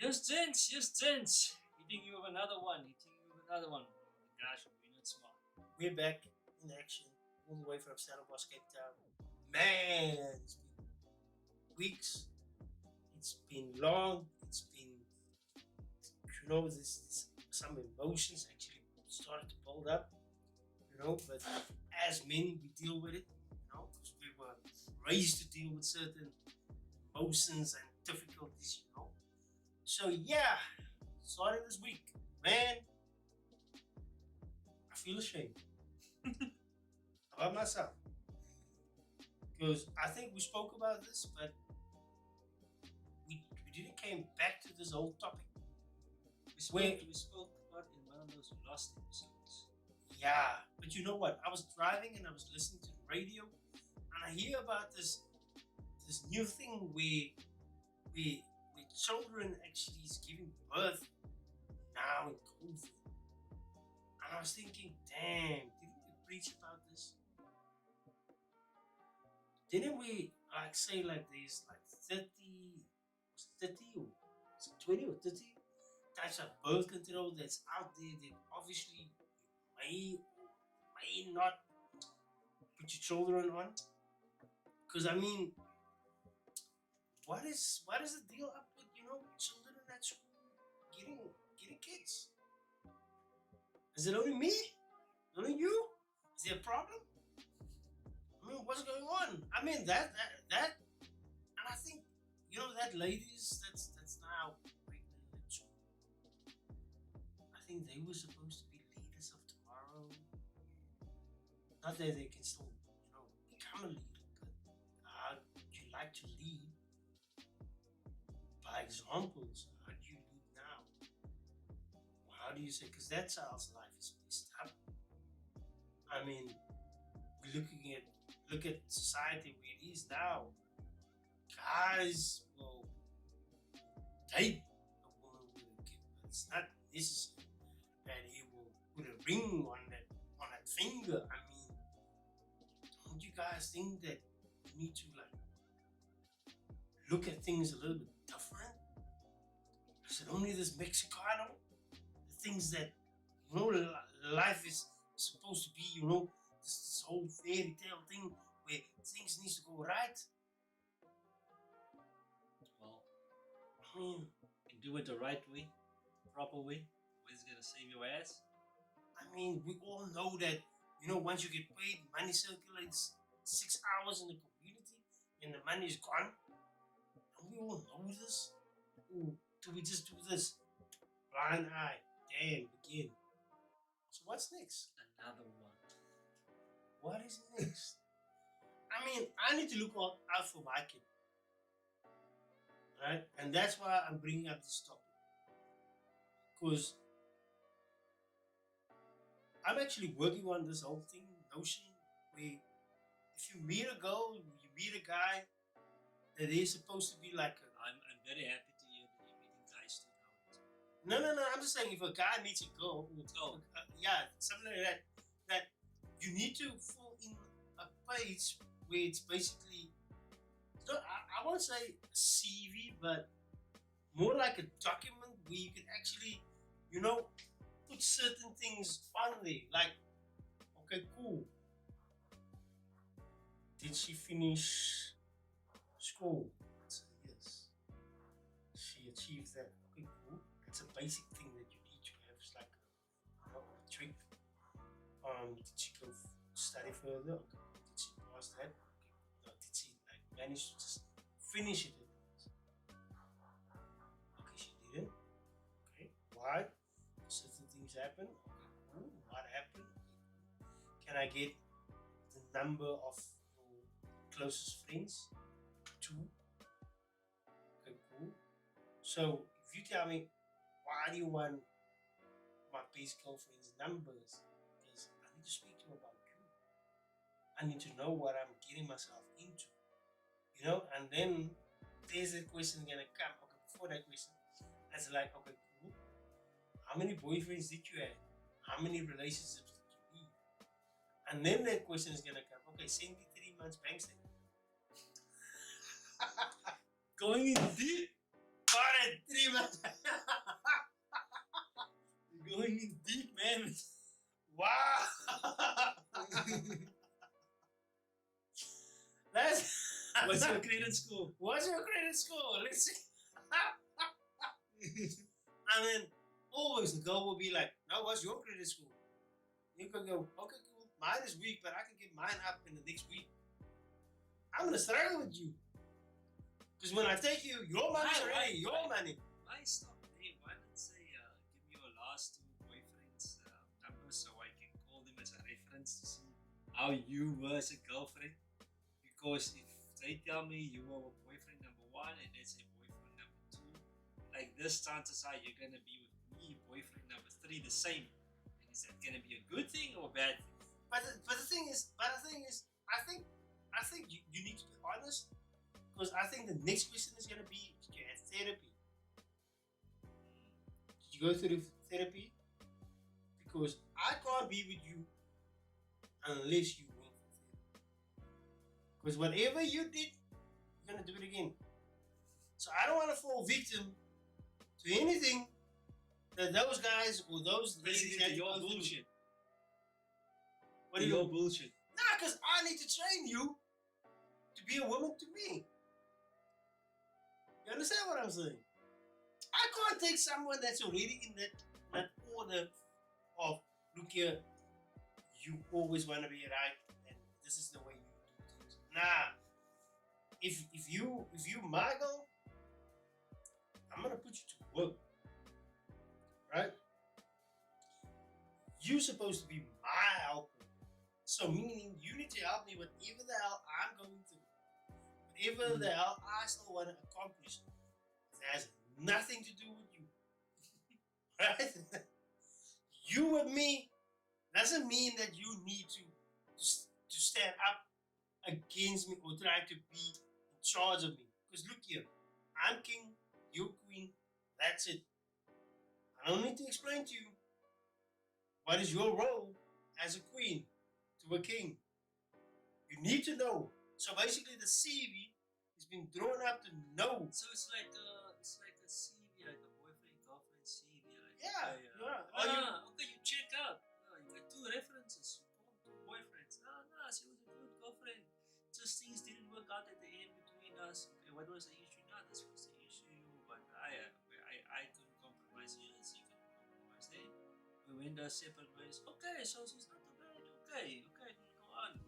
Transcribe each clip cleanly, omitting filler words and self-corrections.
Yes, gents. Hitting you with another one. Gosh, we're not smart. We're back in action, all the way from Stellenbosch, Cape Town. Man, it's been weeks. It's been long. It's been, this some emotions actually started to build up. But as men, we deal with it. Because we were raised to deal with certain emotions and difficulties. So yeah, starting this week, man, I feel ashamed about myself. Because I think we spoke about this, but we didn't came back to this whole topic. We spoke about in one of those lost episodes. Yeah, but you know what? I was driving and I was listening to the radio, and I hear about this new thing where children actually is giving birth now in COVID. And I was thinking, damn, didn't we preach about this? Didn't we say there's 30, was it 30 or was it 20 or 30 types of birth control that's out there that obviously you may or may not put your children on? Because I mean, what is the deal up with children at school getting kids? Is it only me? Only you? Is there a problem? I mean, what's going on? I mean that and I think that ladies that's now pregnant at school. I think they were supposed to be leaders of tomorrow. Not that they can still become a leader, but how would you like to lead? By examples, how do you lead now? How do you say? Because that child's life is messed up. I mean, look at society where it is now. Guys will date a woman with a kid, but it's not necessary that he will put a ring on that finger. I mean, don't you guys think that you need to look at things a little bit different? Is it only this Mexicano? The things that life is supposed to be, this whole fairy tale thing where things need to go right. Well, I mean, you do it the right way, proper way. Where's gonna save your ass? I mean, we all know that once you get paid, money circulates 6 hours in the community, and the money is gone. And we all know this. Or do we just do this blind eye? Damn, again. So what's next? Another one. What is next? I mean, I need to look out for my kid. Right? And that's why I'm bringing up this topic. Because I'm actually working on this whole notion where if you meet a girl, you meet a guy, that they're supposed to be like I'm very happy to hear that you're meeting guys too now. No, I'm just saying if a guy meets a girl, something like that you need to fill in a page where it's basically, I won't say a CV, but more like a document where you can actually, put certain things on there. Like, okay, cool. Did she finish school? So, yes. She achieved that. Okay, cool. It's a basic thing that you need to have. It's like a trick. Did she go study further? Okay. Did she pass that? Okay. No, did she manage to just finish it? Okay, she didn't. Okay, why? Certain things happen. Okay, cool. What happened? Okay. Can I get the number of your closest friends? 2. Okay, cool. So if you tell me, why do you want my best girlfriend's numbers? Because I need to speak to her about you. I need to know what I'm getting myself into. And then there's a question gonna come. Okay, before that question, it's like, okay, cool. How many boyfriends did you have? How many relationships did you leave? And then that question is gonna come. Okay, send me 3 months bank statement. Going in deep. Got it, 3 months. What's your credit score? What's your credit score? Let's see. And then always the girl will be like, no, what's your credit score? You can go, okay, cool. Mine is weak, but I can get mine up in the next week. I'm gonna struggle with you. Because when I take you, your money's already your money. Why stop there? Why not say, give me your last two boyfriends' numbers so I can call them as a reference to see how you were as a girlfriend? Because if they tell me you were boyfriend number one and they say boyfriend number two, like this, chances are you're gonna be with me, boyfriend number three, the same. And is that gonna be a good thing or a bad thing? But the thing is, I think you need to be honest. Because I think the next question is gonna be, did you have therapy? Did you go through therapy? Because I can't be with you unless you went for therapy. Because whatever you did, you're gonna do it again. So I don't want to fall victim to anything that those guys or those ladies had to your go through. bullshit. What do Your you? bullshit. Nah, because I need to train you to be a woman to me. You understand what I'm saying? I can't take someone that's already in that order of, look here, you always want to be right, and this is the way you do things. Nah. If you my girl, I'm gonna put you to work. Right? You're supposed to be my helper. So meaning you need to help me with whatever the hell I'm going through. Whatever the hell I still want to accomplish. It has nothing to do with you. Right? You with me doesn't mean that you need to stand up against me or try to be in charge of me. Because look here, I'm king, you're queen, that's it. I don't need to explain to you what is your role as a queen to a king. You need to know. So basically the CV has been drawn up to know. So it's like a CV, like a boyfriend girlfriend CV. Like, Yeah, okay, yeah. okay, you check out. You got two references. You call two boyfriends. No, she was a good girlfriend. Just things didn't work out at the end between us. Okay, what was the issue? No, this was the issue. But I couldn't compromise. Yes, you couldn't compromise. Then we went our separate ways. Okay, so she's not too bad. Okay, then go on.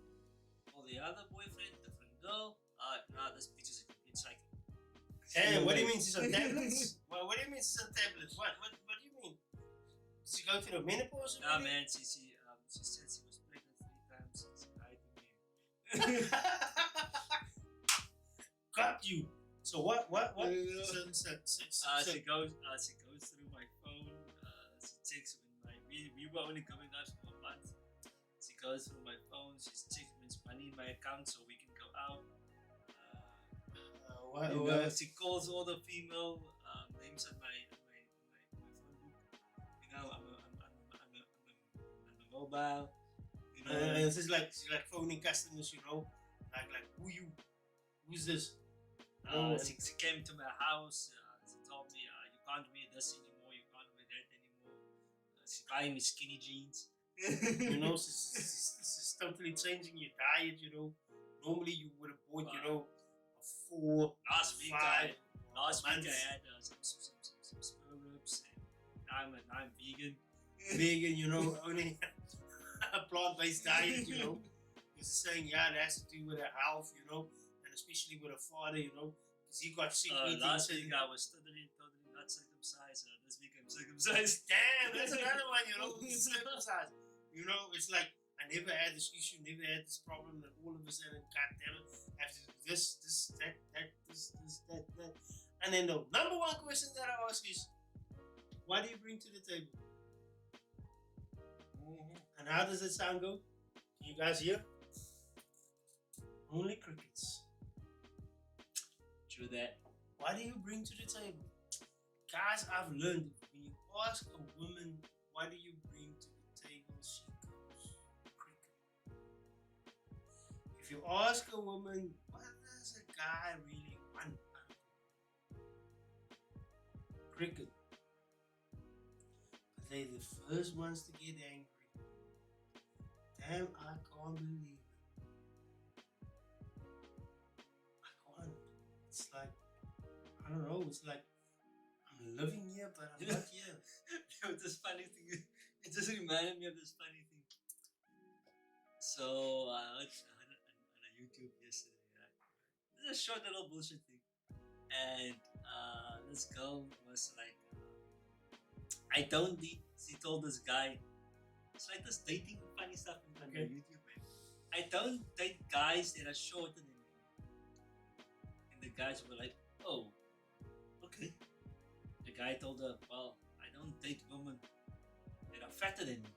Well, the other boyfriend, different girl. This bitch is a complete psycho. Hey, what do you mean she's on tablets? What do you mean she's on tablets? What do you mean? Did she go through the menopause? Nah, man, she said she was pregnant 3 times. She lied to me. Got you. So what? She goes through my phone. She checks when we were only going out for a month. She goes through my phone. She's checking when money in my account so we can go out. She calls all the female names on my phone book. You know, I'm a mobile. You know, she's like phoning customers. You know, like who's this? She came to my house. She told me, you can't wear this anymore. You can't wear that anymore. She's buying me skinny jeans. You know, she's totally changing your diet. You know, normally you would have bought, you know, a 4, Last week 5 I had some spur ribs, and I'm vegan. Vegan, you know, only a plant-based diet, you know. Because it's saying, yeah, it has to do with her health, you know, and especially with her father, you know, because he got sick eating. Last week I was totally not circumcised. This week I'm circumcised. Damn, that's another one, you know, circumcised. You know, it's like, I never had this issue, never had this problem, and all of a sudden, God damn it, I have to do this, that. And then the number one question that I ask is, what do you bring to the table? And how does it sound go? Can you guys hear? Only crickets. True that. What do you bring to the table? Guys, I've learned when you ask a woman, what do you bring to the table, she goes, cricket. If you ask a woman, what does a guy really want? Cricket. But they're the first ones to get angry. Damn, I can't believe it. I like, I don't know. It's like I'm living here, but I'm You know, not here. this funny thing. It just reminded me of this funny thing. So I watched on a YouTube yesterday. Right? This is a short little bullshit thing, and this girl was like, "I don't date." She told this guy, it's like this dating funny stuff on Okay. YouTube, man. I don't date guys that are shorter than me. And the guys were like, "Oh, okay." The guy told her, "Well, I don't date women that are fatter than me."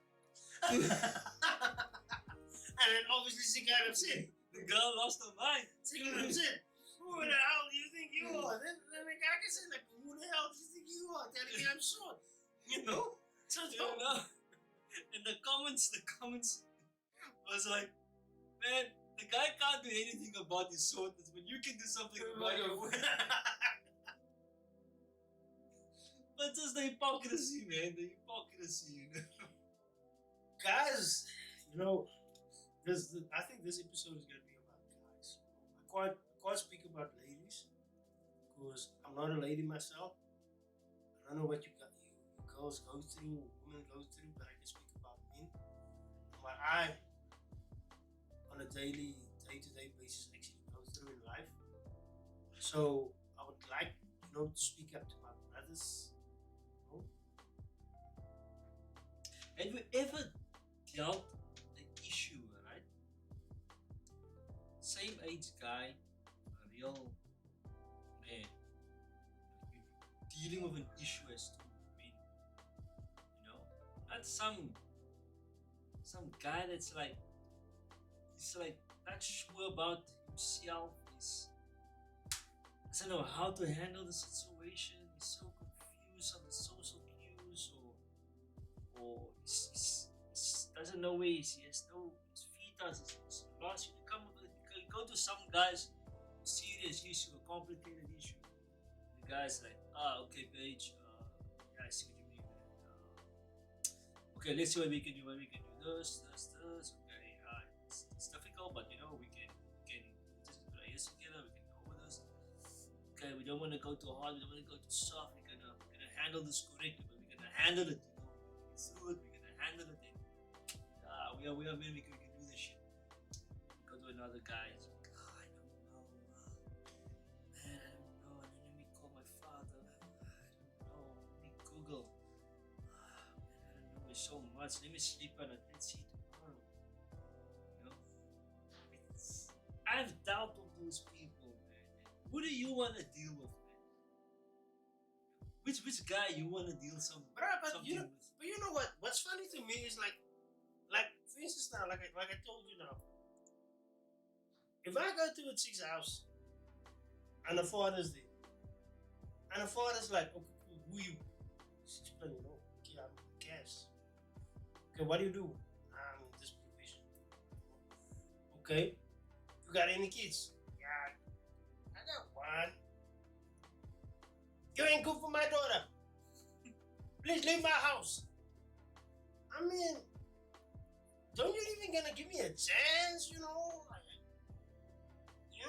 And then obviously she got upset. The girl lost her mind. She got upset. Who the hell do you think you are? Then the guy can say like, who the hell do you think you are? Telling me I'm short. You know? So You know? In the comments was like, "Man, the guy can't do anything about his shortness, but you can do something about your But just the hypocrisy, man. The hypocrisy, you know. guys, you know, I think this episode is gonna be about guys. I can't speak about ladies because I'm not a lady myself. I don't know what you girls go through, women go through, but I can speak about men and what I, on a day-to-day basis, actually go through in life. So I would like, to speak up to my brothers. You know, Have you ever dealt the issue, right? Same age guy, a real man, dealing with an issue as two men, not some guy that's like he's like not sure about himself. He's doesn't know how to handle the situation. He's so confused on the social cues, or he's doesn't know where he has no his feet are he's lost. You come with you go to some guys serious issue, a complicated issue. The guy's like, okay, Paige, yeah, I see what you mean, man. Okay, let's see what we can do. What we can do this. Okay, it's difficult, but we can just put our ears together. We can go with this. Okay, we don't want to go too hard. We don't want to go too soft. We're gonna handle this correctly, but we're gonna handle it. Get through it. We're gonna handle it. And we are men. We can do this shit. Go to another guy. He's like, I don't know, man. I don't know. And then let me call my father. I don't know. Let me Google. Man, I don't know. It's so much. Let me sleep on it. Let's see tomorrow. You know, I've dealt with those people, man. Who do you want to deal with, man? Which guy you want to deal something but you know, with? but you know what? What's funny to me is like for instance now, like I told you now, if I go to a chick's house and the father's there, and the father's like, okay, cool, who you? She's playing, okay, I'm Cass. Okay, what do you do? I'm this profession. Okay, you got any kids? Yeah, I got one. You ain't good for my daughter. Please leave my house. I mean, don't you even gonna give me a chance,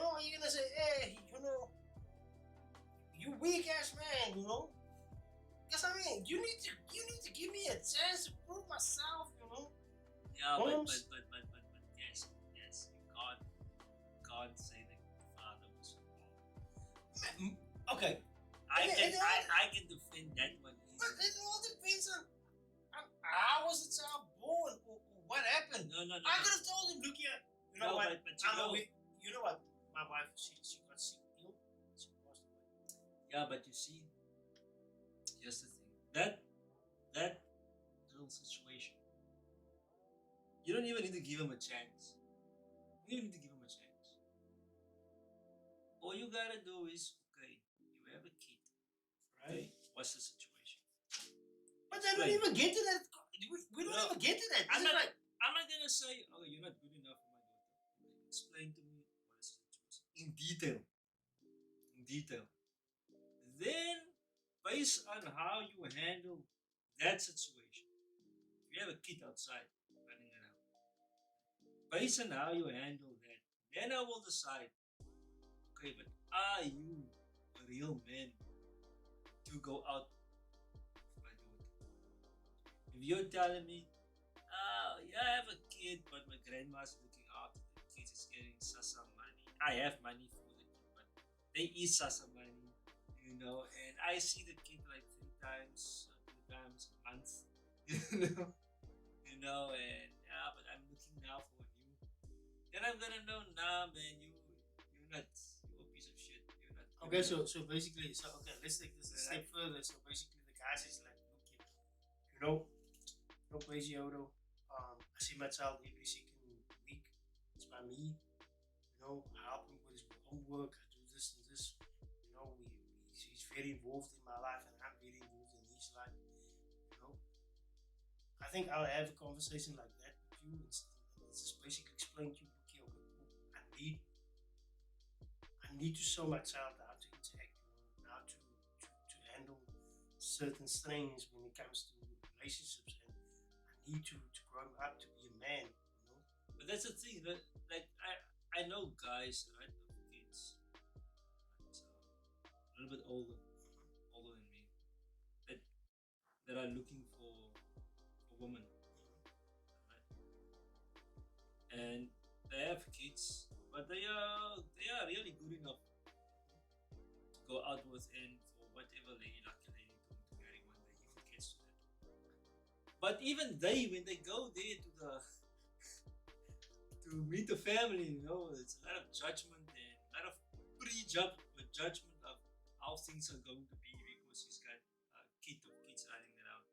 are you gonna say, hey, you weak ass man, Because I mean, you need to give me a chance to prove myself, Yeah, Holmes? but yes, you can't say that the father was wrong. Okay, I can defend that one but easily. it all depends on how was the child born or what happened. No. I could have told him, look here, you know No, what? but You know what? My wife, she got sick, she passed away. yeah, but you see, here's the thing. That little situation, you don't even need to give him a chance. You don't need to give him a chance. All you gotta do is, okay, you have a kid, right? What's the situation? But they don't even get to that. We don't No. even get to that. I'm This is not, like, I'm not gonna say, oh, you're not good enough for my daughter. Explain to me what is the situation in detail. In detail. Then, based on how you handle that situation, if you have a kid outside running around, based on how you handle that, then I will decide, okay, okay, but are you a real man to go out with my daughter? If you're telling me, yeah, I have a kid, but my grandma's looking after the kids, is getting Sasa money. I have money for the kid, but they eat Sasa money, and I see the kid like 3 times, 2 times a month, you know, and yeah, but I'm looking now for you. Then I'm gonna know, nah, man, you're not, you're a piece of shit. You're not Okay, good enough. so basically, so okay, let's take this a step Right? further. So basically, the guys is like, look here, you know, no crazy Odo. I see my child every second week. It's by me. I help him with his homework. I do this and this. He's very involved in my life, and I'm very involved in his life. You know, I think I'll have a conversation like that with you, and just basically explain to you, look here, okay, I need to show my child how to interact, how to handle certain strains when it comes to relationships, and I need to grow him up to be a man. But that's the thing. That, like I know guys, right, of kids, right, a little bit older than me, that that are looking for women, right? And they have kids, but they are really good enough to go out with and for whatever lady, lucky lady, to marry one day if it gets to that. But even they, when they go there to meet the family, it's a lot of judgment and a lot of judgment of how things are going to be because he's got a kid of kids running around,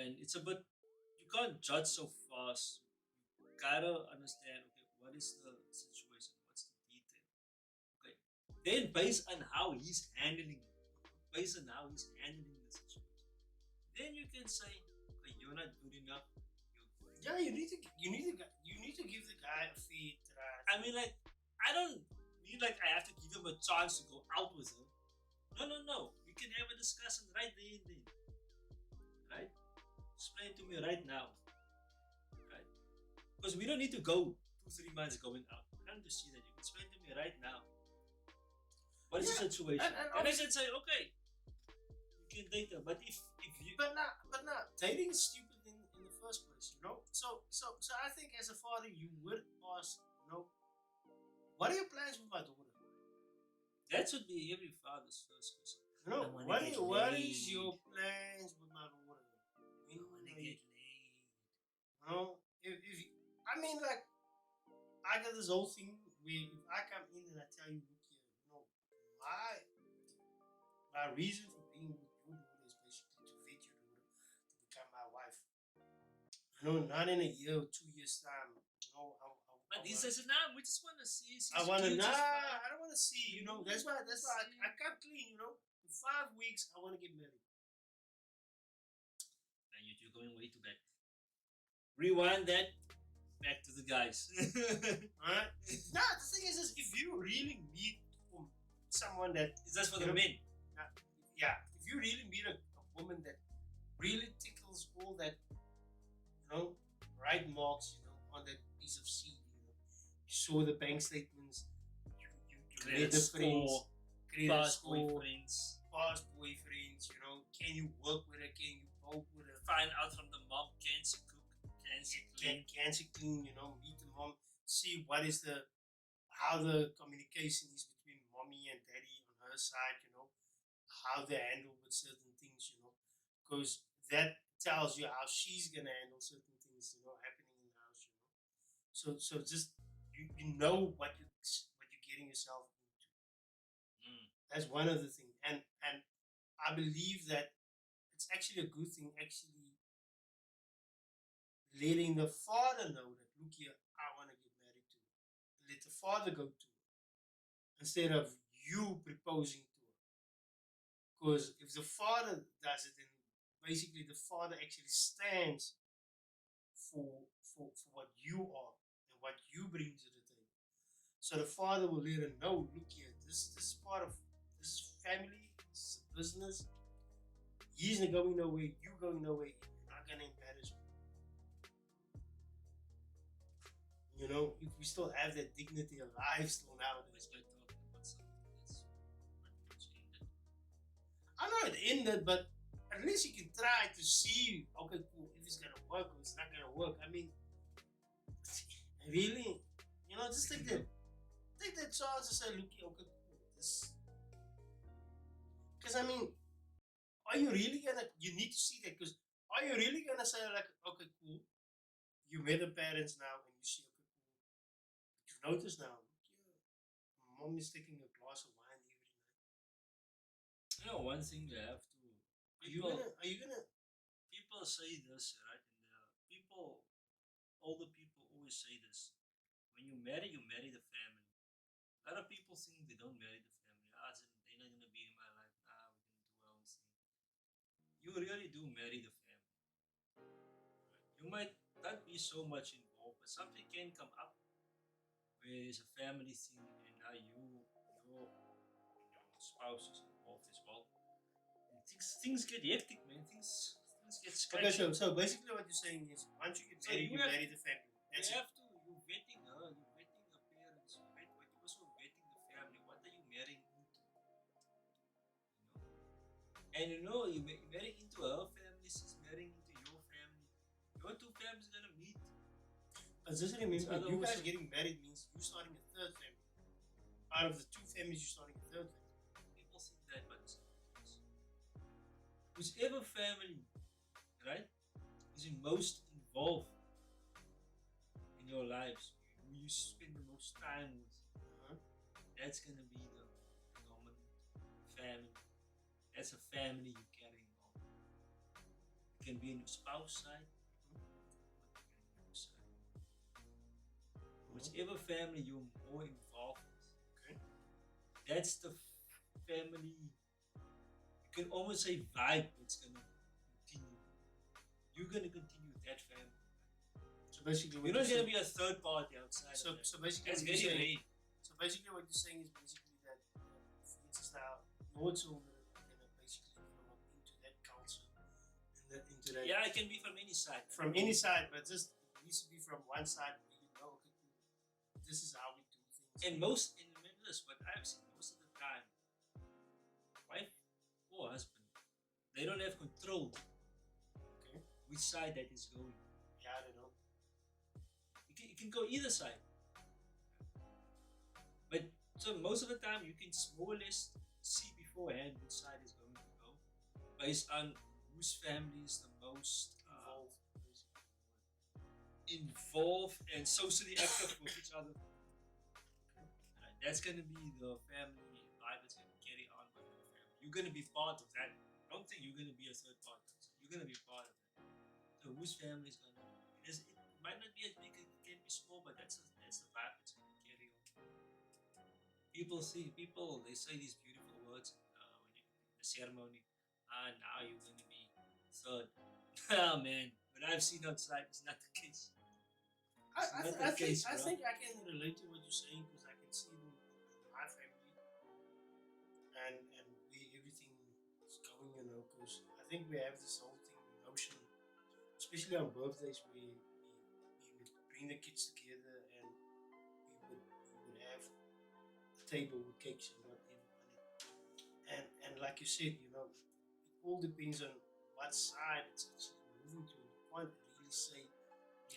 and it's a bit, you can't judge so fast. You gotta understand, okay, what is the situation, what's the detail, okay? Then based on how he's handling it, based on how he's handling the situation, then you can say, okay, you're not good enough. Yeah, you need to give the guy a fair try. I mean, like, I don't mean like I have to give him a chance to go out with her. No, no, no. We can have a discussion right there and then. Right? Explain to me right now. Right? Because we don't need to go 2, 3 months going out. I don't need to see that. You can explain to me right now. What is Yeah, the situation? and And I can say, okay, you can date her. But if you but not dating is stupid in the first place. So I think as a father you would ask, what are your plans with my daughter? that should be every father's first question. You know, I wanna what get is, what is laid. your plans with my daughter? I wanna When get laid. I mean, like, I got this whole thing where if I come in and I tell you, look here, my reason for being with your daughter is basically to vet your daughter to become my wife. Not in a year or 2 years time. But he says, nah, we just wanna see. I want to. She's Nah, cute, she's fine. I don't want to see. That's why. I cut clean. In 5 weeks, I want to get married. And you're going way too back. Rewind that back to the guys. Alright. Nah, the thing is, if you really meet someone that, It's just for the men. yeah, if you really meet a woman that really tickles all that, right marks, on that piece of seed, you saw the bank statements, you read the friends, credit Past score, boyfriends. past boyfriends, can you work with her, can you bolt with her, Find out from the mom, can she cook, can she clean. can she clean, meet the mom, see what is how the communication is between mommy and daddy on her side, how they handle with certain things, because that tells you how she's gonna handle certain things, happening in the house. So just you know what you're getting yourself into. Mm. That's one of the things, and I believe that it's actually a good thing, actually letting the father know that, look here, I want to get married to her. Let the father go to her instead of you proposing to her. Because if the father does it, then basically the father actually stands for what you are and what you bring to the table. So the father will let her know, look here, this is part of this is family, this is a business. He's not going nowhere, you going nowhere, you're not gonna embarrass me. You know, if we still have that dignity alive still Always nowadays. by talking about something that's pretty much ended. I know it ended, but at least you can try to see, okay, cool, if it's gonna work or it's not gonna work. I mean, really, you know, just take that chance and say, look, okay, cool, this. Because I mean, are you really gonna? You need to see that. Because are you really gonna say like, okay, cool, you met the parents now, and you see, okay, cool, you've noticed now, yeah, mom is taking a glass of wine every night. You know, one thing they have to Are you people gonna? Are you gonna? people say this, right? And people, older people always say this: when you marry the family. A lot of people think they don't marry the family. Ah, they're not gonna be in my life. Ah, we're gonna do our own thing. You really do marry the family. You might not be so much involved, but something can come up where it's a family thing, and now your spouse is involved as well. And things get hectic, man. Things get Okay, scratchy. so basically what you're saying is once you get So married, you you have marry the family. you That's it. have to you're vetting her, you're vetting her parents, but you're also vetting the family. What are you marrying into? You know? And you know, you're marrying into her family, she's marrying into your family. Your two families are gonna meet. But just It's remember, other you guys also, getting married means you starting a third family. Out of the two families, you're starting a third family. people think that, but it's not the case. Whichever family, right, is in most involved in your lives, who you spend the most time with, Uh-huh. that's gonna be the dominant family. That's a family you're carrying on. It can be on your spouse side, or it can be on your side. Whichever family you're more involved with, Okay. that's the family. You can almost say vibe that's gonna continue. You're gonna continue with that family. So basically, You're what not you're gonna saying. be a third party outside So of that. so basically, That's what you're very saying. rare. So basically, what you're saying is basically that, for instance, now your children are gonna basically grow up into that culture, into that Yeah, it can be from any side. from any side, but just it needs to be from one side where you know, okay, cool, this is how we do things. And remember this, what I've seen most of the time, wife or husband, they don't have control Okay. which side that is going. Yeah, I don't know. You can go either side. But so most of the time you can more or less see beforehand which side is going to go based on whose family is the most Involved, basically. involved and socially active with each other. That's gonna be the family vibe that's gonna carry on with your family. You're gonna be part of that. Don't think you're gonna be a third party. You're gonna be part of that. So whose family is gonna? It might not be as big. It can be small, but that's the vibe that's gonna carry on. People they say these beautiful words when you in the ceremony. Ah, now you're gonna be third. Ah man, what I've seen outside is not the case. It's not the case, I bro. think I can relate to what you're saying because I can see in my family and we everything is going, you know. Because I think we have this whole thing notion, especially on birthdays, we would bring the kids together and we would have a table with cakes and whatever on it. And like you said, you know, it all depends on what side it's actually moving to. You can't really say,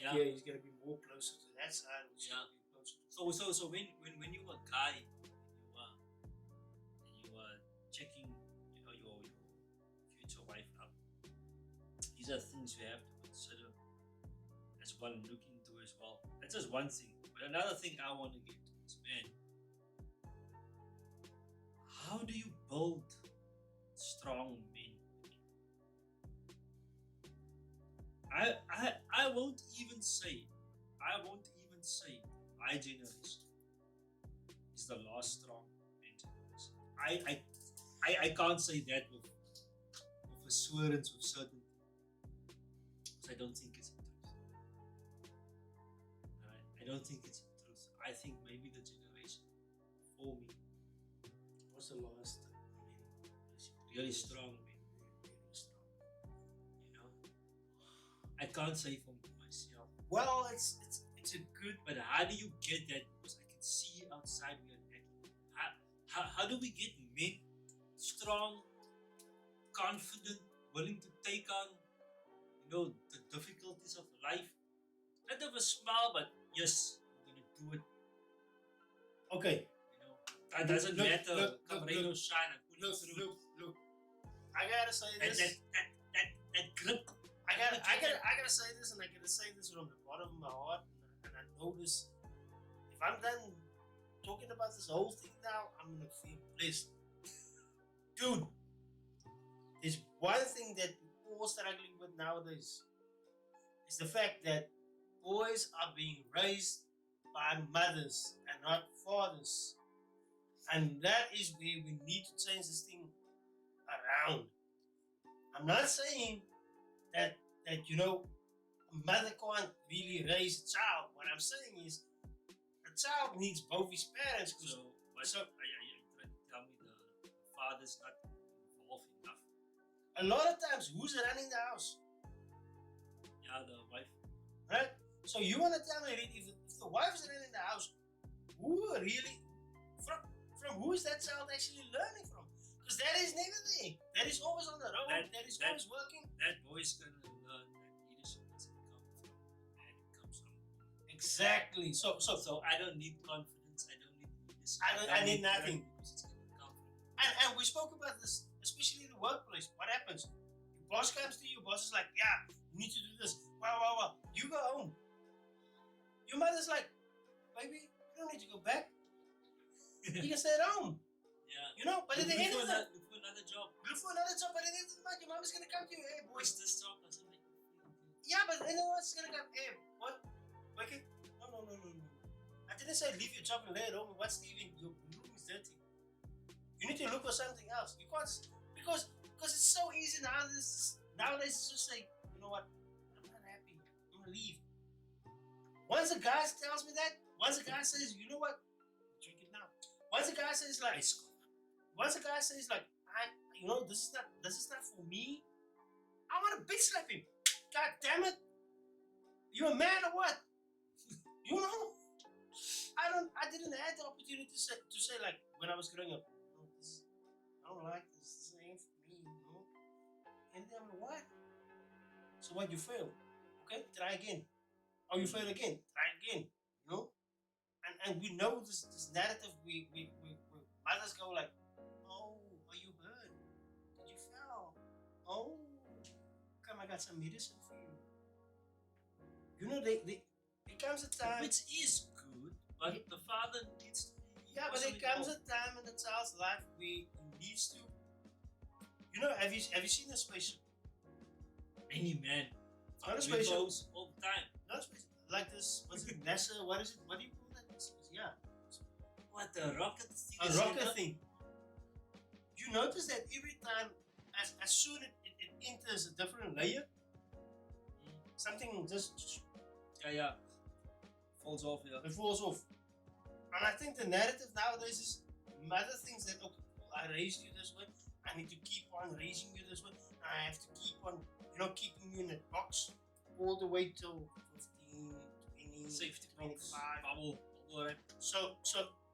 Yeah. yeah, he's gonna be more closer to that side, or he's Yeah. gonna be closer to. So when you were a guy and you are checking your future wife out, these are things you have to consider as one look into as well. That's just one thing. But another thing I want to get to is, man, how do you build strong men? I won't even say my generation is the last strong men generation. I can't say that with assurance, with certainty, because I don't think it's the truth. Alright? I don't think it's the truth. I think maybe the generation before me, What's the last? really strong men. Really strong. You know, I can't say for myself. Well, it's a good, but how do you get that? Because I can see outside we are lacking. How do we get men strong, confident, willing to take on, the difficulties of life? Not of a smile, but yes, I'm gonna do it. Okay. That doesn't Look, matter. look, Come look, rain or look, shine, I'm pulling Look, through. look. I gotta say And this. that grip. I gotta say this, and I gotta say this from the bottom of my heart. And I know this. If I'm done talking about this whole thing now, I'm gonna feel blessed, dude. There's one thing that we're all struggling with nowadays. Is the fact that boys are being raised by mothers and not fathers. And that is where we need to change this thing around. I'm not saying that a mother can't really raise a child. What I'm saying is a child needs both his parents. So, are you trying to tell me the father's not involved enough? A lot of times, who's running the house? Yeah, the wife. Right? So you want to tell me that if the wife is running the house, who really from who is that child actually learning from? Because that is never there. That is always on the road. That is always working. That boy's gonna learn that leadership doesn't come from a man; it comes from a woman. Exactly. So I don't need confidence. I don't need leadership. I need nothing. Because it's gonna come from. And we spoke about this, especially in the workplace. What happens? Your boss comes to you. Your boss is like, yeah, you need to do this. Wow. You go home. Your mother's like, baby, you don't need to go back. You can stay at home. Yeah. But at the end of the day, look for another job. look for another job. But at the end of the month, your mom is gonna come to you. Hey, boy. What's this job? Doesn't make you feel good. Yeah, but you know what's gonna come? Hey, what? Okay. No. I didn't say leave your job and lay at home. What's leaving? Your room is dirty. You need to look for something else. You can't because it's so easy nowadays. Nowadays, it's just like, you know what? I'm not happy. I'm gonna leave. Once a guy tells me that, once a guy says, you know what? Drink it now. Once a guy says like, this is not for me. I want to bitch slap him. God damn it! You a man or what? I didn't have the opportunity to say like when I was growing up. I don't like this. This ain't for me. And then what? So what? You fail. Okay, try again. Oh, you fail again. Try again. And we know this narrative. We mothers go like, oh, are you hurt? Did you fail? Oh, come, I got some medicine for you. There comes a time. Which is good, but the father needs to be. Yeah, but there comes a time in the child's life where he needs to. Have you seen a spaceship? Any man. Not a spaceship. All the time. Not a spaceship. Like this. What's it? NASA? What is it? What do you call that? Yeah. What, a rocket thing? A rocket thing. You notice that every time, as soon as it enters a different layer, something just Yeah. Falls off, yeah. it falls off. And I think the narrative nowadays is mother thinks that, okay, I raised you this way, I need to keep on raising you this way, I have to keep on, keeping you in that box all the way till 15, 20, Safety 25. Bubble. Right. So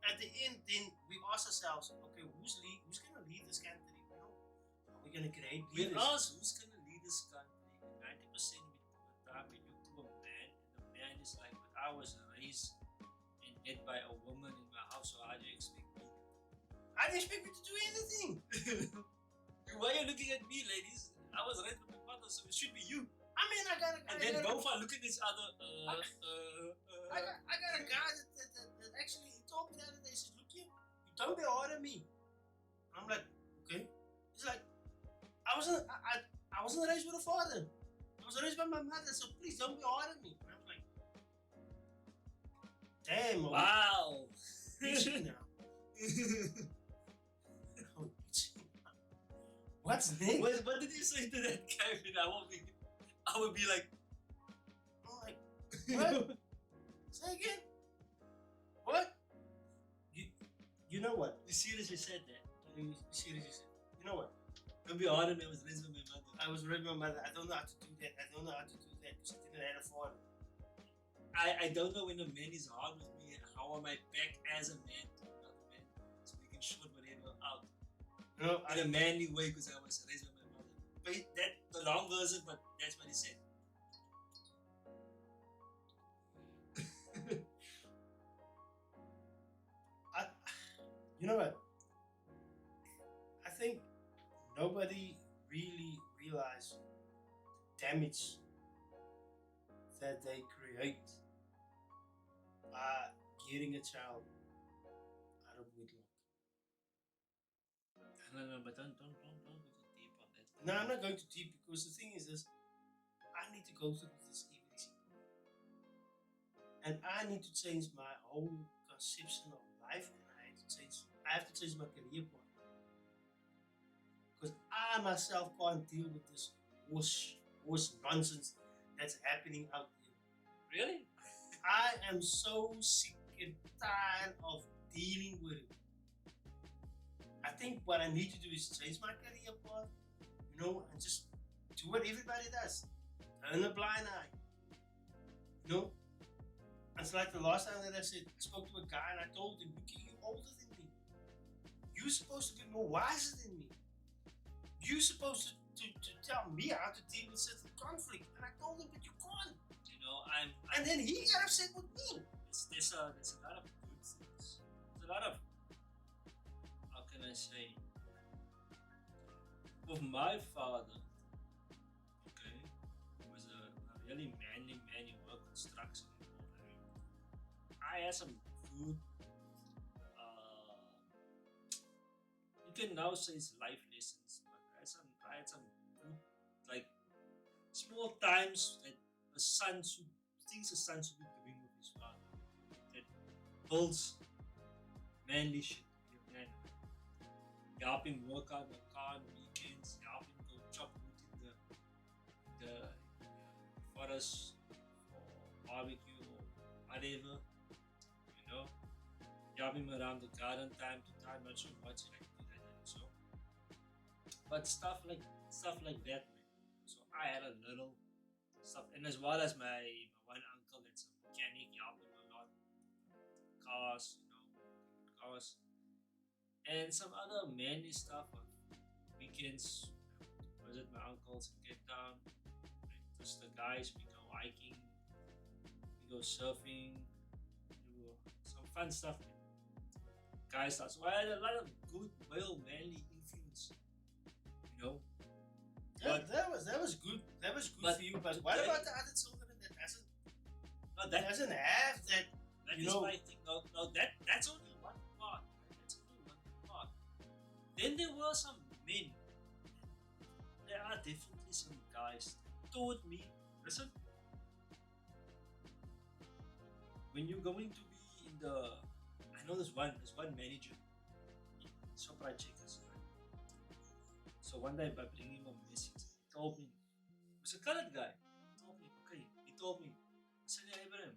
at the end, then we ask ourselves, okay, who's gonna lead this country? Are we gonna create We leaders? ask who's going to lead this country. 90% of the time we look to a man, and the man is like, but I was raised and led by a woman in my house, so how do you expect me? I didn't expect you to do anything. Why are you looking at me, ladies? I was raised by my mother, so it should be you. I mean, I got Both are looking at each other. I got a guy that actually he told me the other day. He says, "Look here, you don't be hard on me." I'm like, okay. He's like, I wasn't raised with a father. I was raised by my mother, so please don't be hard on me. And I'm like, damn. Wow. Bitchy now. What's next? What did you say to that guy? I would be like, I'm like, what? Say again. What? You know what? you seriously said that? You seriously said. You know what? Don't be hard on me. I was raised by my mother. I was raised by my mother. I don't know how to do that. I don't know how to do that because I didn't have a father. I don't know when a man is hard with me, how am I back as a man to another man? So we can short whatever out You know, in a manly way because I was raised by my mother. But that the long version, but that's what he said. I, you know what? I think nobody really realizes the damage that they create by getting a child out of wedlock. No, but don't go too deep on that. No, I'm not going too deep because the thing is this: I need to go through this everything, and I need to change my whole conception of life, and I have to change my career path because I myself can't deal with this horse nonsense that's happening out there. Really? I am so sick and tired of dealing with it. I think what I need to do is change my career path, and just do what everybody does. Turn a blind eye. You know? It's like the last time that I spoke to a guy and I told him, look, you're older than me. You're supposed to be more wiser than me. You're supposed to tell me how to deal with certain conflict. And I told him, but you can't. And then he got upset with me. There's a lot of good things. There's a lot of, how can I say, with my father, okay, he was a really manly work construction. I had some good, you can now say it's life lessons, but I had some good, like, small times that thinks a son should be doing with his father. That builds manly shit to be a man. You help him work out the car on weekends, you help him go chop wood in the forest for barbecue or whatever. You help him around the garden time to time, not so much like do that so. But stuff like that, man. So I had a little stuff, and as well as my one uncle that's a mechanic, he helped him a lot. Cars, cars, and some other manly stuff on weekends. Visit my uncles in Cape Town. Just the guys, we go hiking, we go surfing, do some fun stuff. Guys, so I had a lot of good, well, manly influence. Yeah, that was good. That was good for you. But what about the other children that doesn't have that? That is my thing. No, that's only one part. That's only one part. Then there were some men. There are definitely some guys that taught me. Listen, when you're going to be in the, I know there's one manager, Shoprite Checkers. So one day by bringing him a message, he told me, it was a colored guy. He told me, listen, Abraham,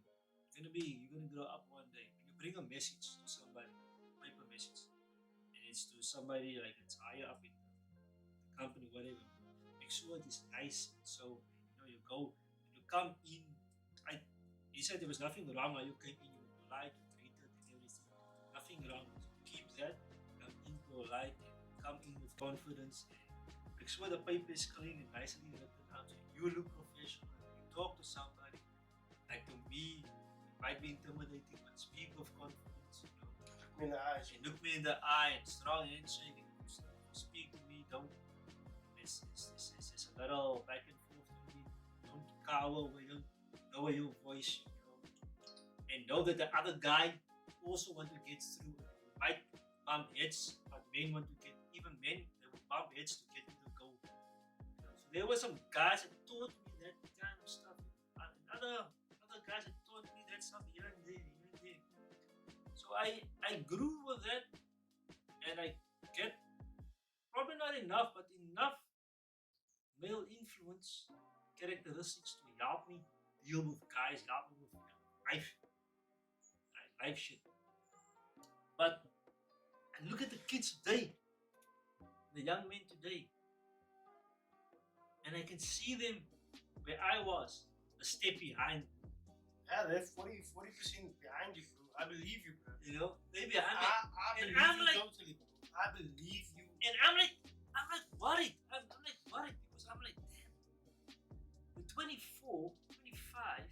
you're gonna grow up one day. When you bring a message to somebody, paper message, and it's to somebody like it's higher up in the company, whatever. Make sure it is nice. So you go, you come in. He said there was nothing wrong how you came in. You were polite, you treated, and everything. Nothing wrong. Keep that. Come in polite, and come in with confidence. Make sure the paper is clean and nicely written out. So you look professional. You talk to somebody. Like to me, it might be intimidating, but speak with confidence. Look me in the eyes. And look me in the eye and strong handshake. And speak to me. Don't. It's a little back and forth. Don't cower away. Don't lower your voice. And know that the other guy also want to get through. Might bump heads, but men want to get, even men, they will bump heads to get to the goal. So there were some guys that taught me that kind of stuff. And other guys that taught me that stuff here and there. So I grew with that, and I get probably not enough, but enough male influence characteristics to help me deal with guys, help me with life shit. But I look at the kids today, the young men today, and I can see them where I was, a step behind. Yeah, they're 40% behind you, bro. I believe you, bro. You know, maybe I'm like, I and believe I'm you like, totally, bro. I believe you. and I'm like worried. I'm like worried because I'm like, damn, you're 24, 25,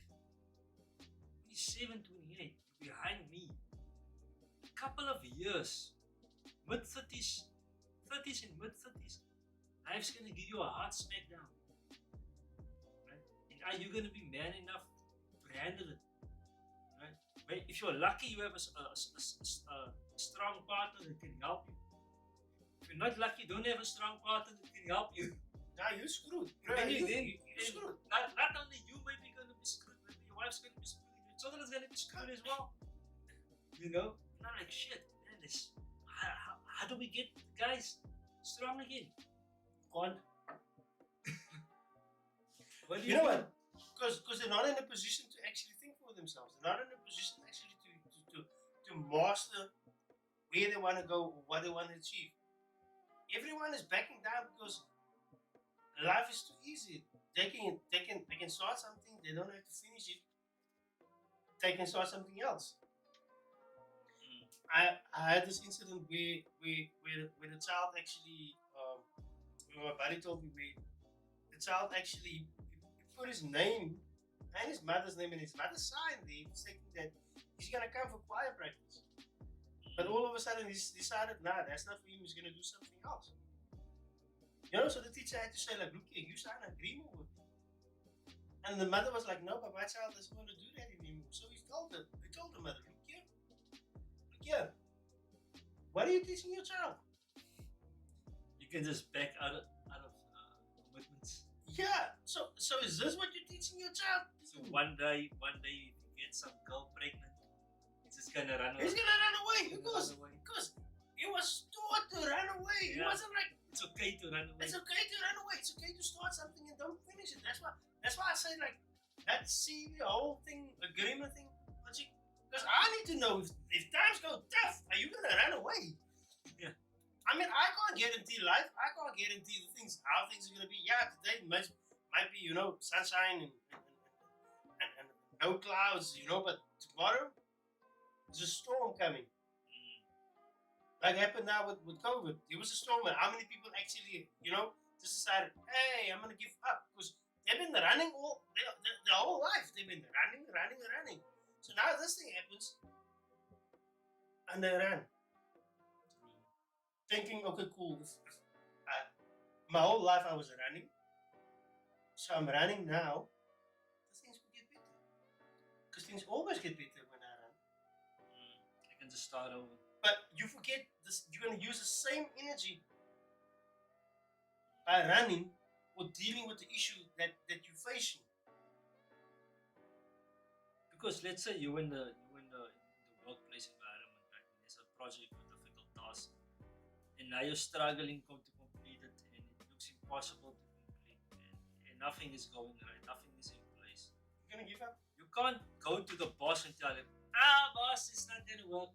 27, 28, you're behind me. A couple of years, mid 30s, 30s and mid 30s, life's gonna give you a hard smackdown. Right? And are you gonna be man enough to handle it? Right? But if you're lucky, you have a strong partner that can help you. If you're not lucky, don't have a strong partner that can help you. Nah, you're screwed. Bro, Then you're then screwed. not only you may be gonna be screwed, maybe your wife's gonna be screwed, your children is gonna be screwed as well. You know? And I'm like, shit, man, how do we get the guys strong again? Can't. What do You know do? what? Because they're not in a position to actually think for themselves. They're not in a position actually to master where they want to go or what they want to achieve. Everyone is backing down because life is too easy. They can start something. They don't have to finish it. They can start something else. I had this incident where the child actually my buddy told me where the child actually he put his name and his mother's name and his mother signed there stating that he's gonna come for choir practice. But all of a sudden he's decided, nah, that's not for him, he's gonna do something else. You know, so the teacher had to say, like, look here, you signed an agreement with me. And the mother was like, no, but my child doesn't want to do that anymore. So he told the mother, look here, what are you teaching your child? You can just back out of commitments. Yeah, so is this what you're teaching your child? So one day if you get some girl pregnant, he's just gonna run away. He's gonna run away He's gonna because run away. he was taught to run away. He Yeah. wasn't like, It's okay to run away. it's okay to run away. It's okay to start something and don't finish it. That's why I say, like, that the whole thing, agreement thing, because I need to know if times go tough, are you gonna run away? Yeah. I mean, I can't guarantee life. I can't guarantee the things, how things are gonna be. Yeah, today might be, you know, sunshine and no clouds, you know, but tomorrow there's a storm coming. Like happened now with COVID. There was a storm, and how many people actually, you know, just decided, hey, I'm gonna give up because they've been running all their whole life. They've been running. So now this thing happens, and they run, thinking, okay, cool. My whole life I was running, so I'm running now. The things will get better, because things always get better when I run. I can just start over. But you forget this. You're gonna use the same energy by running or dealing with the issue that you're facing. Because let's say you're in the workplace environment, right? And there's a project with difficult tasks, and now you're struggling to complete it, and it looks impossible to complete, and nothing is going right, nothing is in place. You're gonna give up. You can't go to the boss and tell him, boss, it's not gonna work.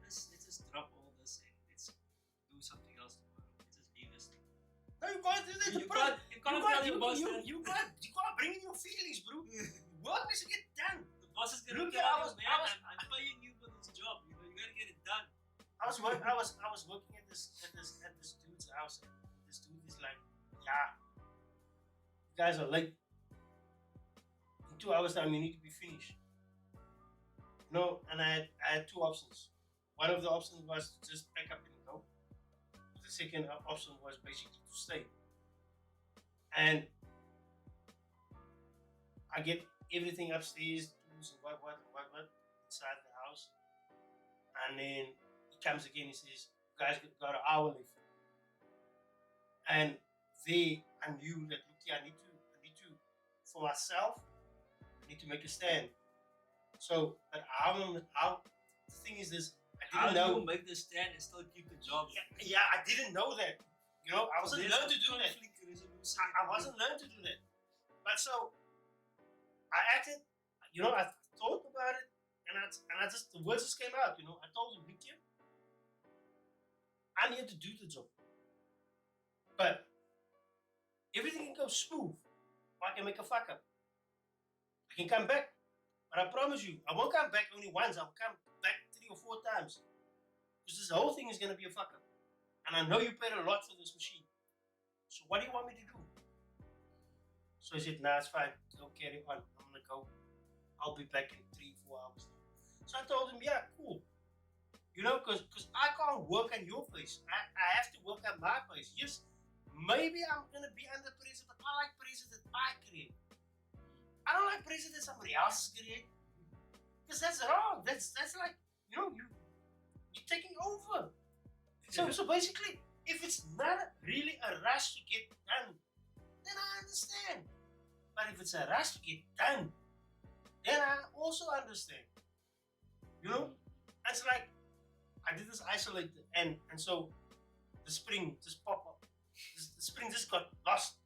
Let's just drop all this and let's do something else tomorrow. Let's just leave this thing. No, you can't do that. You can't tell your boss that. You can't bring in your feelings, bro. Work needs to get done. The boss is gonna Look, tell I you, was- man, I'm paying you for this job. You know, you gotta get it done. I was working at this dude's house, and this dude is like, yeah, you guys are late. In 2 hours time, you need to be finished. No, and I had two options. One of the options was to just pack up and go. The second option was basically to stay. And I get everything upstairs, tools and what inside the house. And then he comes again, he says, guys got an hour left. And I knew that, look here, I need to, for myself, I need to make a stand. So, but how the thing is this, I didn't How know. do you make the stand and still keep the job? Yeah, I didn't know that. You know, I wasn't There's learned to do that. conflict resolution. I wasn't learned to do that. But so, I acted, you know, I thought about it, and I just, the words just came out, you know. I told him, look here, I'm here to do the job. But everything can go smooth, or I can make a fuck up. I can come back. But I promise you, I won't come back only once. I'll come back 3 or 4 times. Because this whole thing is going to be a fuck up. And I know you paid a lot for this machine. So what do you want me to do? So he said, nah, it's fine. Go carry on. I'm going to go. I'll be back in 3, 4 hours. So I told him, yeah, cool. You know, because I can't work on your face. I have to work on my face. Yes, maybe I'm going to be under pressure, but I like pressure that I create. I don't like pressure that somebody else create. Because that's wrong. That's like, you know, you're taking over. So basically, if it's not really a rush to get done, then I understand. But if it's a rush to get done, then I also understand. You know? It's like, I did this isolated, and so the spring just popped up. The spring just got lost.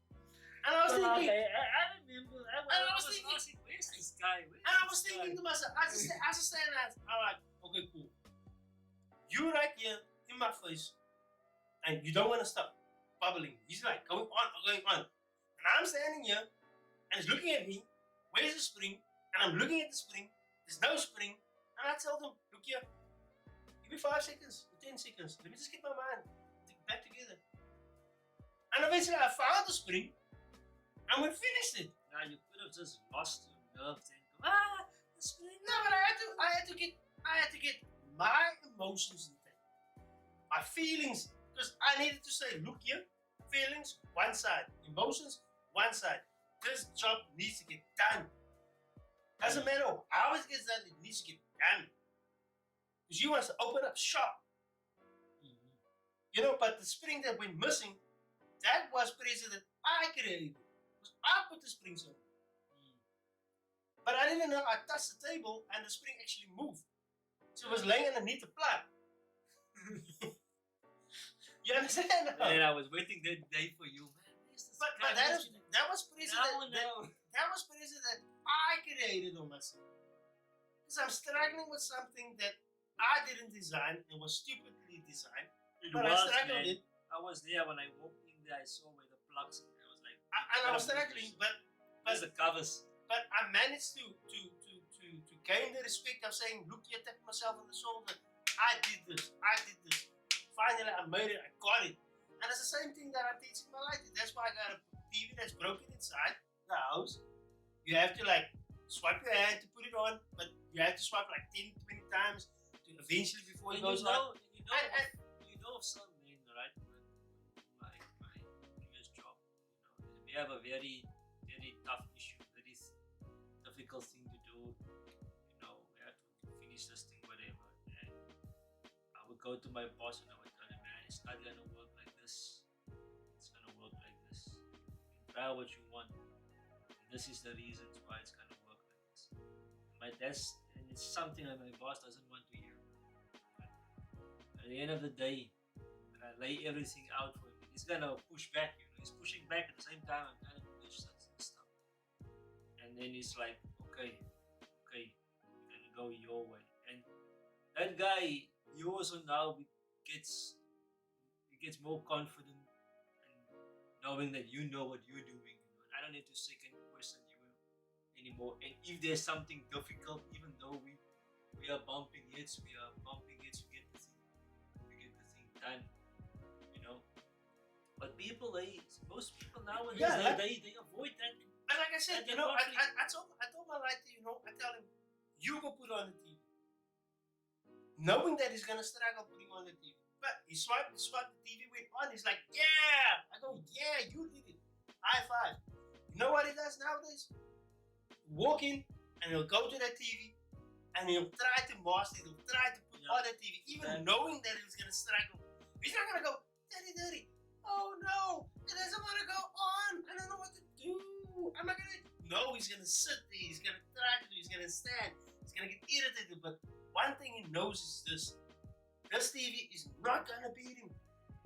And I was thinking, I remember. I was thinking, where's this guy? And I was thinking to myself, I just stand there, I'm like, okay, cool. You right here in my face, and you don't want to stop bubbling. He's like going on. And I'm standing here, and he's looking at me, where's the spring? And I'm looking at the spring, there's no spring. And I tell him, look here, give me 5 seconds, 10 seconds, let me just get my mind back together. And eventually I found the spring, and we finished it. Now you could have just lost your nerves and go, the spring. No, but I had to get my emotions in there, my feelings, because I needed to say, look here, feelings one side, emotions one side. This job needs to get done. Doesn't matter how it gets done, it needs to get done. Because you want to open up shop. Mm-hmm. You know, but the spring that went missing, that was pressure that I created. Because I put the springs on. But I didn't know I touched the table and the spring actually moved. So it was laying underneath the plug. You understand now? And I was waiting that day for you, man. But that was pressure that was pressure that I created on myself. Because I'm struggling with something that I didn't design and was stupidly designed. But I struggled with it. I was there when I walked in there. I saw where the plugs. I was like, I was struggling, but the covers. But I managed to gain the respect of saying, look, you tapped myself on the shoulder. I did this. Finally, I made it. I got it. And it's the same thing that I'm teaching my life. That's why I got a TV that's broken inside the house. You have to like swipe your hand to put it on, but you have to swipe like 10, 20 times to eventually before it goes on. You know of some men, right? My previous job, you know, we have a very, very tough issue, very difficult thing to do. You know, we have to finish this thing, whatever. And I would go to my boss and I would tell him, man, it's not gonna work like this. It's gonna work like this. You try what you want. And this is the reasons why it's gonna work like this. And it's something that my boss doesn't want to hear. But at the end of the day, when I lay everything out for him, he's gonna push back. You know, he's pushing back at the same time. I'm trying to finish such stuff. And then he's like, okay, we're gonna go your way. And that guy, he also now gets more confident and knowing that you know what you're doing. You know? I don't need to second question you anymore. And if there's something difficult, even though we are bumping heads, to get the thing done. You know. But most people nowadays, they avoid that. And like I said, you know, I told my lighter, you know, I tell him, you go put on the TV. Knowing that he's gonna struggle putting on the TV. But he swiped, the TV went on, he's like, yeah! I go, yeah, you did it. High five. You know what he does nowadays? Walk in and he'll go to that TV and he'll try to master it, he'll try to put on the TV, even knowing that he's gonna struggle. He's not gonna go, daddy, oh no, it doesn't wanna go on, I don't know what to do. I'm not gonna. No, he's gonna sit there, he's gonna try to do, he's gonna stand, he's gonna get irritated, but one thing he knows is this TV is not gonna beat him.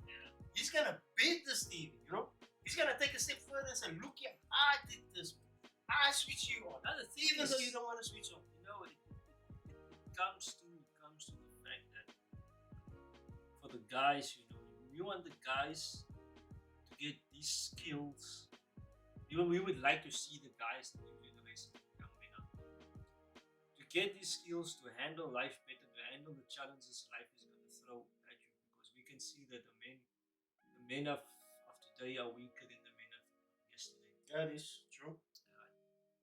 Yeah. He's gonna beat this TV, you know? He's gonna take a step further and say, look here, I did this. I switch you on. Even though you don't want to switch on. You know, it comes to the fact that for the guys, you know, we want the guys to get these skills. Even we would like to see the guys, the new generation coming up, get these skills to handle life better, to handle the challenges life is going to throw at you. Because we can see that the men of today are weaker than the men of yesterday. That is true.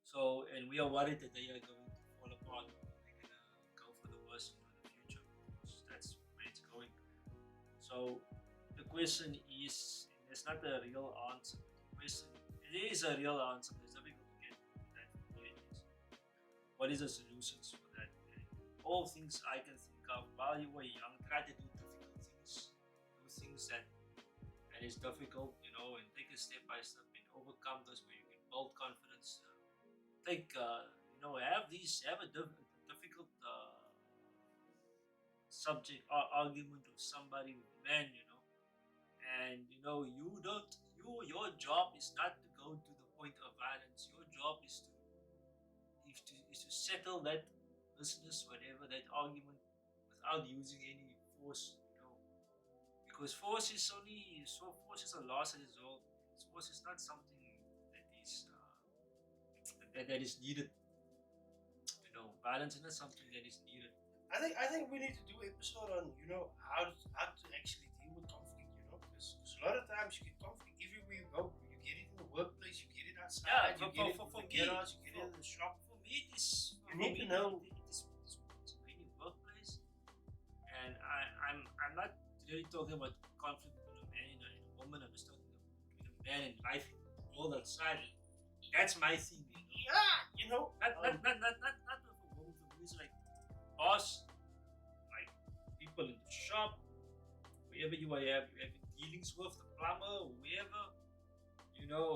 So, and we are worried that they are going to fall apart. They're going to go for the worst in the future. Because that's where it's going. So, the question is, and there's not a real answer. The question, it is a real answer. It's difficult to get that from you. Is what is the solutions for that? And all things I can think of while you were young, try to do difficult things, do things that is difficult, and take it step by step and overcome those where you can build confidence. Have a difficult subject or argument with somebody with men, and you don't your job is not to go to the point of violence. Your job is to settle that business, whatever that argument, without using any force, because force is a last resort. Force is not something that is that is needed. Violence is not something that is needed. I think we need to do an episode on how to actually deal with conflict. Because a lot of times you get conflict everywhere you go. You get it in the workplace, you get it outside, you get it in the garage, you get it in the shop. For me, it is. You need to know. It's mainly workplace, and I'm not really talking about conflict between a man and a woman. I'm just talking about between a man and life in the world outside. That's my thing. Yeah, Not for women. For me, it's like boss, like people in the shop, wherever you have dealings with the plumber, whoever.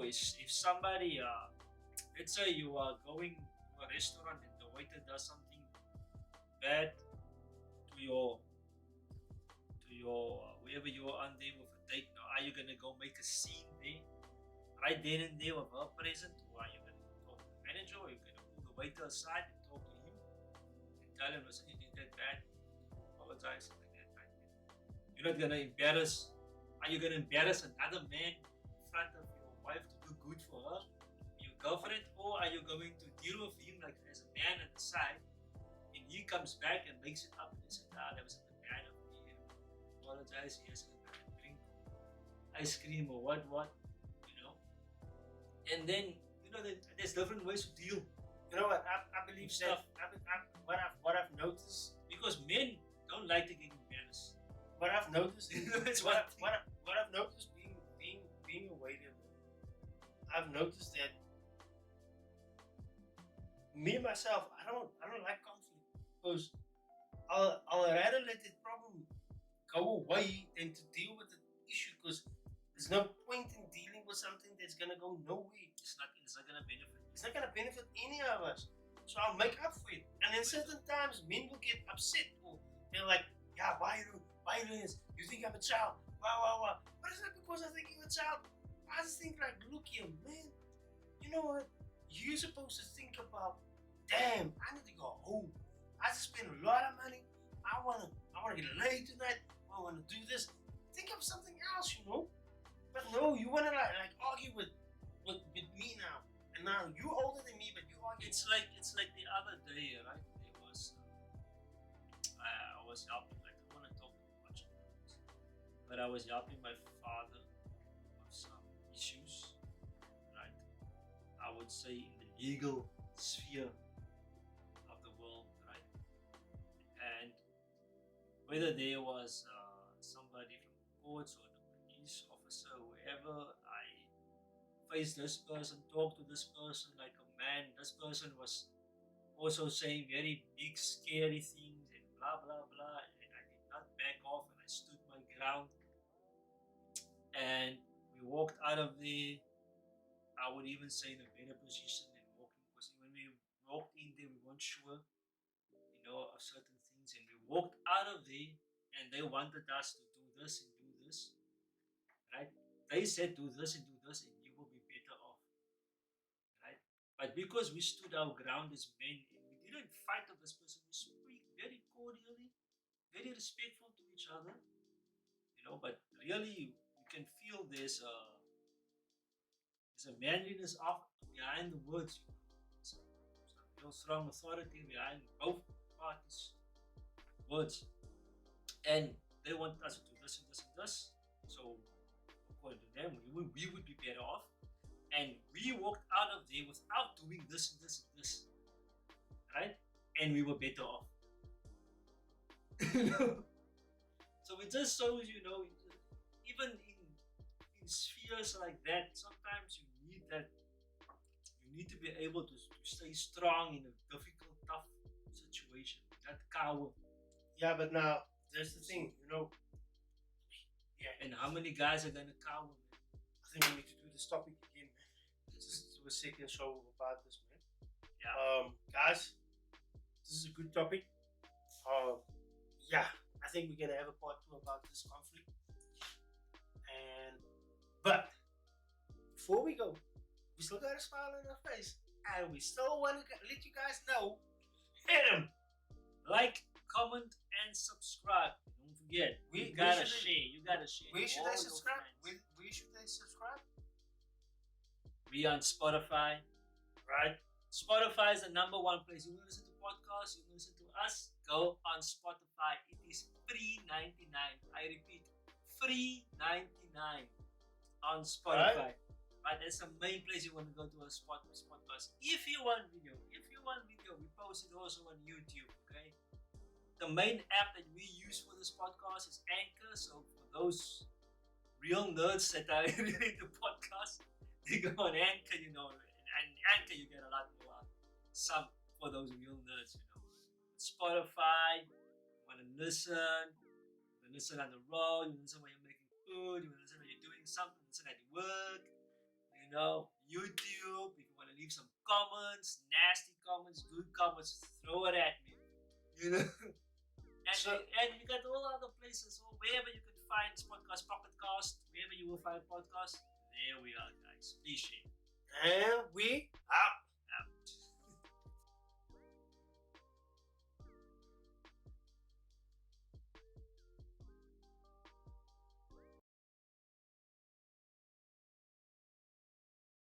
If somebody, let's say you are going to a restaurant and the waiter does something bad to your wherever you are on there with a date. Now, are you gonna go make a scene there, right then and there with her present, or are you gonna talk to the manager, or are you gonna pull the waiter aside and talk to him and tell him, listen, you did that bad, apologize, something like that. You're not gonna embarrass. Are you gonna embarrass another man in front of your wife to do good for her, your girlfriend, or are you going to deal with him like as a man at the side, and he comes back and makes it up and says, there was something bad of me, apologize, he has a drink, ice cream or what, and then there's different ways to deal. You know what? I believe that. What I've noticed, Because men don't like to get embarrassed. what I've noticed, That's what, one thing. what I've noticed being a waiter, I've noticed that me myself, I don't like conflict because I'll rather let the problem go away than to deal with the issue because there's no point in dealing with something that's gonna go nowhere. It's not gonna benefit. It's not gonna benefit any of us. So I'll make up for it. And then certain times men will get upset or they're like, yeah, why you doing this? You think I'm a child? Why? But it's not because I think you're a child. I just think like, look here, man. You know what? You're supposed to think about, damn, I need to go home. I just spent a lot of money. I wanna get laid tonight. I wanna do this. Think of something else, But no, you wanna like argue with me now. And now you're older than me, but you argue. It's like the other day, right? There was I was helping. Like, I don't want to talk too much about this, but I was helping my father with some issues, right? I would say in the legal sphere of the world, right? And whether there was somebody from the courts or the police officer, whoever, I face this person, talk to this person like a man. This person was also saying very big, scary things and blah blah blah. And I did not back off and I stood my ground. And we walked out of there. I would even say in a better position than walking because when we walked in there, we weren't sure, of certain things. And we walked out of there and they wanted us to do this and do this, right? They said do this and do this and you will be better off, right? But because we stood our ground as men and we didn't fight with this person, we speak very cordially, very respectful to each other, but really you can feel there's a manliness behind the words. So real strong authority behind both parties' words. And they want us to do this and this and this. So, according to them, we would be better off. And we walked out of there without doing this and this and this. Right? And we were better off. So it just shows, even in spheres like that, sometimes you need that. You need to be able to stay strong in a difficult, tough situation. Not cower. Yeah, but now there's the thing, Yeah, And how many guys are gonna cower? I think we need to do this topic again, man. Just do a second show about this, man. Yeah. Guys, this is a good topic. Yeah, I think we're gonna have a part 2 about this conflict. But before we go, we still got a smile on our face, and we still want to let you guys know. Hit 'em. Like, comment, and subscribe. Don't forget. You gotta share. You gotta share. Where should all they your subscribe? friends. Where should they subscribe? We on Spotify. Right. Spotify is the number one place. You want to listen to podcasts, you want to listen to us, go on Spotify. It is free 99. I repeat, free 99 on Spotify. Right, that's the main place you want to go to a podcast. If you want video, we post it also on YouTube. Okay. The main app that we use for this podcast is Anchor. So for those real nerds that are really into podcasts, they go on Anchor, and Anchor you get a lot more some for those real nerds, Spotify, you want to listen, on the road, you listen when you're making food, you want to listen when you're doing something, listen at work, YouTube, if you want to leave some comments, nasty comments, good comments, throw it at me, And you got all other places, or wherever you can find podcast, Pocket Cast, wherever you will find podcasts, there we are, guys. Please share. And we out.